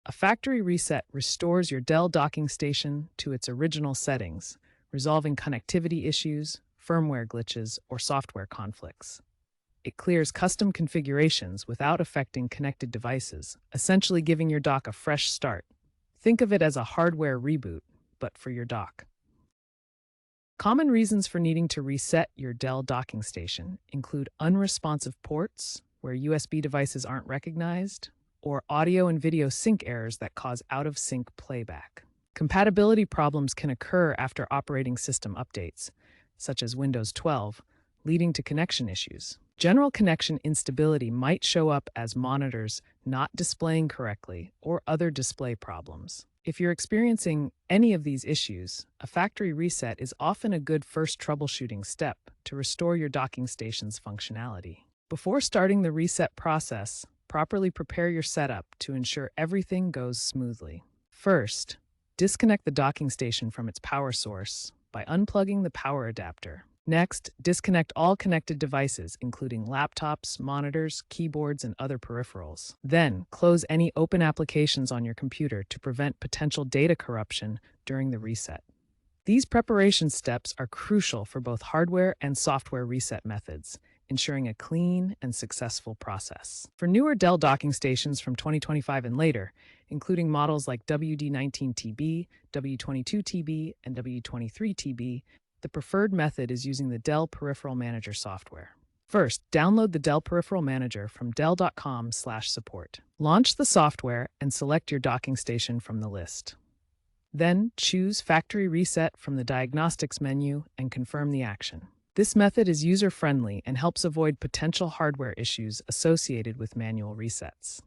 A factory reset restores your Dell docking station to its original settings, resolving connectivity issues, firmware glitches, or software conflicts. It clears custom configurations without affecting connected devices, essentially giving your dock a fresh start. Think of it as a hardware reboot, but for your dock. Common reasons for needing to reset your Dell docking station include unresponsive ports, where USB devices aren't recognized, or audio and video sync errors that cause out-of-sync playback. Compatibility problems can occur after operating system updates, such as Windows 12, leading to connection issues. General connection instability might show up as monitors not displaying correctly or other display problems. If you're experiencing any of these issues, a factory reset is often a good first troubleshooting step to restore your docking station's functionality. Before starting the reset process, properly prepare your setup to ensure everything goes smoothly. First, disconnect the docking station from its power source by unplugging the power adapter. Next, disconnect all connected devices, including laptops, monitors, keyboards, and other peripherals. Then, close any open applications on your computer to prevent potential data corruption during the reset. These preparation steps are crucial for both hardware and software reset methods, ensuring a clean and successful process. For newer Dell docking stations from 2025 and later, including models like WD19TB, W22TB, and W23TB, the preferred method is using the Dell Peripheral Manager software. First, download the Dell Peripheral Manager from dell.com/support. Launch the software and select your docking station from the list. Then, choose Factory Reset from the Diagnostics menu and confirm the action. This method is user-friendly and helps avoid potential hardware issues associated with manual resets.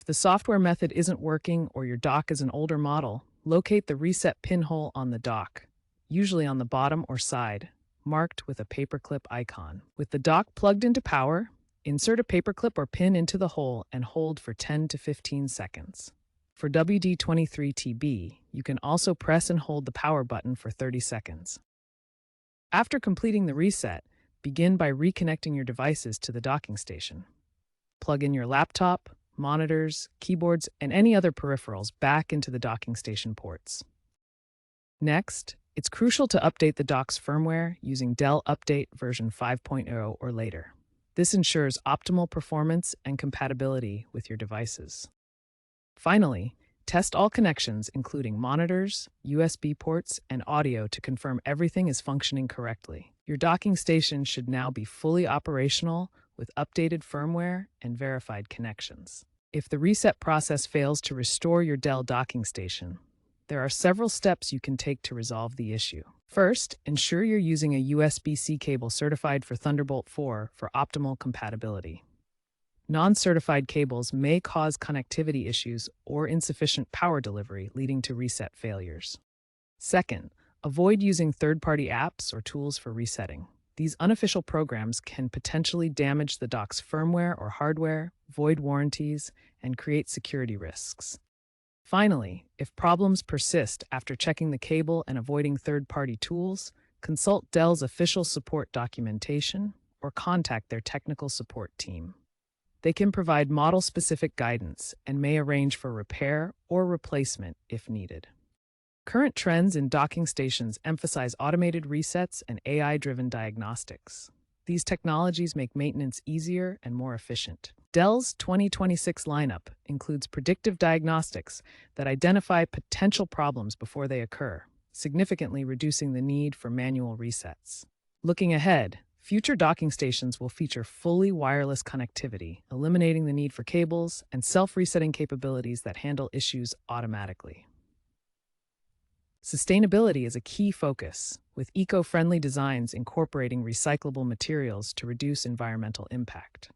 If the software method isn't working or your dock is an older model, locate the reset pinhole on the dock, usually on the bottom or side, marked with a paperclip icon. With the dock plugged into power, insert a paperclip or pin into the hole and hold for 10 to 15 seconds. For WD23TB, you can also press and hold the power button for 30 seconds. After completing the reset, begin by reconnecting your devices to the docking station. Plug in your laptop, monitors, keyboards, and any other peripherals back into the docking station ports. Next, it's crucial to update the dock's firmware using Dell Update version 5.0 or later. This ensures optimal performance and compatibility with your devices. Finally, test all connections, including monitors, USB ports, and audio to confirm everything is functioning correctly. Your docking station should now be fully operational with updated firmware and verified connections. If the reset process fails to restore your Dell docking station, there are several steps you can take to resolve the issue. First, ensure you're using a USB-C cable certified for Thunderbolt 4 for optimal compatibility. Non-certified cables may cause connectivity issues or insufficient power delivery, leading to reset failures. Second, avoid using third-party apps or tools for resetting. These unofficial programs can potentially damage the dock's firmware or hardware, void warranties, and create security risks. Finally, if problems persist after checking the cable and avoiding third-party tools, consult Dell's official support documentation or contact their technical support team. They can provide model-specific guidance and may arrange for repair or replacement if needed. Current trends in docking stations emphasize automated resets and AI-driven diagnostics. These technologies make maintenance easier and more efficient. Dell's 2026 lineup includes predictive diagnostics that identify potential problems before they occur, significantly reducing the need for manual resets. Looking ahead, future docking stations will feature fully wireless connectivity, eliminating the need for cables and self-resetting capabilities that handle issues automatically. Sustainability is a key focus, with eco-friendly designs incorporating recyclable materials to reduce environmental impact.